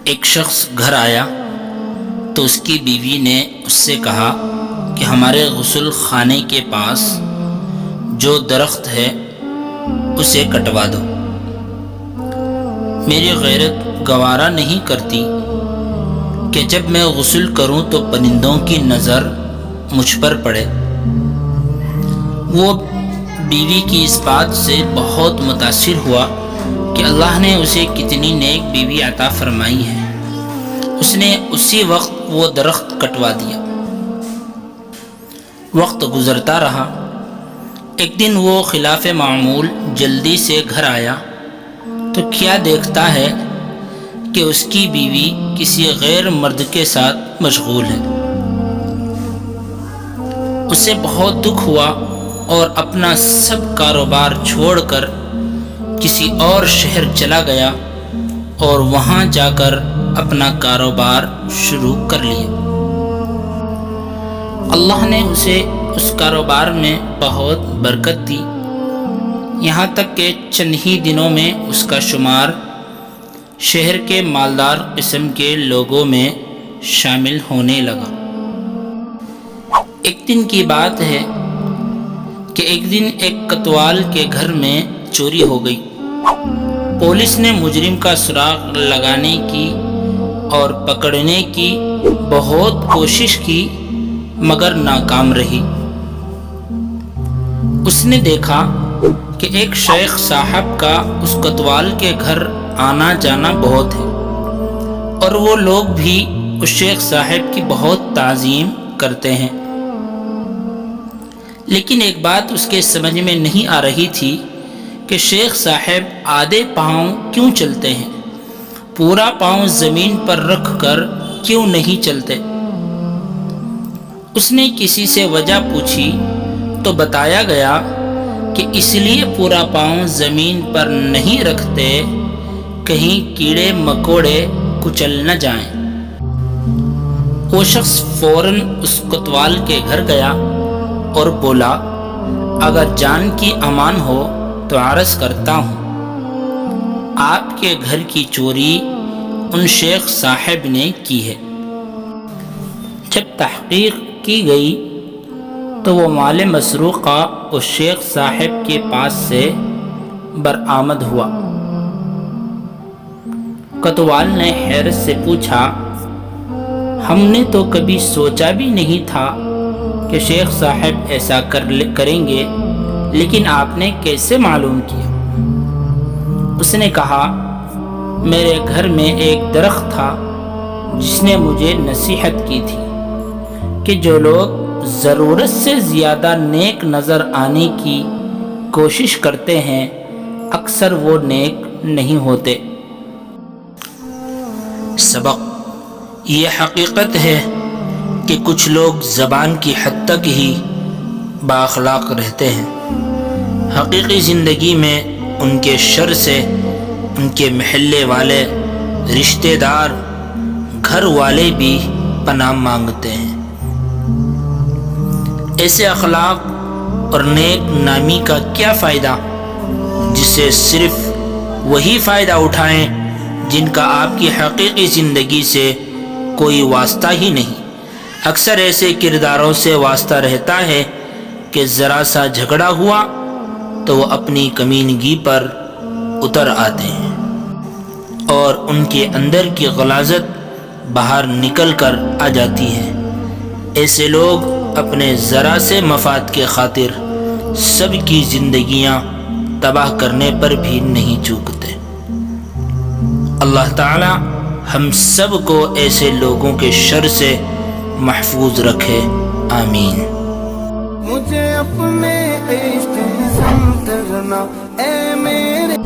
ایک شخص گھر آیا تو اس کی بیوی نے اس سے کہا کہ ہمارے غسل خانے کے پاس جو درخت ہے اسے کٹوا دو۔ میری غیرت گوارا نہیں کرتی کہ جب میں غسل کروں تو پرندوں کی نظر مجھ پر پڑے۔ وہ بیوی کی اس بات سے بہت متاثر ہوا کہ اللہ نے اسے کتنی نیک بیوی عطا فرمائی ہے۔ اس نے اسی وقت وہ درخت کٹوا دیا۔ وقت گزرتا رہا۔ ایک دن وہ خلاف معمول جلدی سے گھر آیا تو کیا دیکھتا ہے کہ اس کی بیوی کسی غیر مرد کے ساتھ مشغول ہے۔ اسے بہت دکھ ہوا اور اپنا سب کاروبار چھوڑ کر کسی اور شہر چلا گیا اور وہاں جا کر اپنا کاروبار شروع کر لیا۔ اللہ نے اسے اس کاروبار میں بہت برکت دی، یہاں تک کہ چند ہی دنوں میں اس کا شمار شہر کے مالدار قسم کے لوگوں میں شامل ہونے لگا۔ ایک دن کی بات ہے کہ ایک دن ایک کتوال کے گھر میں چوری ہو گئی۔ پولیس نے مجرم کا سراغ لگانے کی اور پکڑنے کی بہت کوشش کی مگر ناکام رہی۔ اس نے دیکھا کہ ایک شیخ صاحب کا اس کتوال کے گھر آنا جانا بہت ہے اور وہ لوگ بھی اس شیخ صاحب کی بہت تعظیم کرتے ہیں، لیکن ایک بات اس کے سمجھ میں نہیں آ رہی تھی کہ شیخ صاحب آدھے پاؤں کیوں چلتے ہیں، پورا پاؤں زمین پر رکھ کر کیوں نہیں چلتے۔ اس نے کسی سے وجہ پوچھی تو بتایا گیا کہ اس لیے پورا پاؤں زمین پر نہیں رکھتے کہیں کیڑے مکوڑے کچل نہ جائیں۔ وہ شخص فوراً اس کتوال کے گھر گیا اور بولا، اگر جان کی امان ہو تو عرض کرتا ہوں آپ کے گھر کی چوری ان شیخ صاحب نے کی ہے۔ جب تحقیق کی گئی تو وہ مال مسروقہ اس شیخ صاحب کے پاس سے برآمد ہوا۔ کتوال نے حیرت سے پوچھا، ہم نے تو کبھی سوچا بھی نہیں تھا کہ شیخ صاحب ایسا کریں گے، لیکن آپ نے کیسے معلوم کیا؟ اس نے کہا، میرے گھر میں ایک درخت تھا جس نے مجھے نصیحت کی تھی کہ جو لوگ ضرورت سے زیادہ نیک نظر آنے کی کوشش کرتے ہیں اکثر وہ نیک نہیں ہوتے۔ سبق: یہ حقیقت ہے کہ کچھ لوگ زبان کی حد تک ہی بااخلاق رہتے ہیں، حقیقی زندگی میں ان کے شر سے ان کے محلے والے، رشتہ دار، گھر والے بھی پناہ مانگتے ہیں۔ ایسے اخلاق اور نیک نامی کا کیا فائدہ جسے صرف وہی فائدہ اٹھائیں جن کا آپ کی حقیقی زندگی سے کوئی واسطہ ہی نہیں۔ اکثر ایسے کرداروں سے واسطہ رہتا ہے کہ ذرا سا جھگڑا ہوا تو وہ اپنی کمینگی پر اتر آتے ہیں اور ان کے اندر کی غلاظت باہر نکل کر آ جاتی ہے۔ ایسے لوگ اپنے ذرا سے مفاد کے خاطر سب کی زندگیاں تباہ کرنے پر بھی نہیں چوکتے۔ اللہ تعالی ہم سب کو ایسے لوگوں کے شر سے محفوظ رکھے، آمین۔ مجھے اپنے عشق میں سم کرنا اے میرے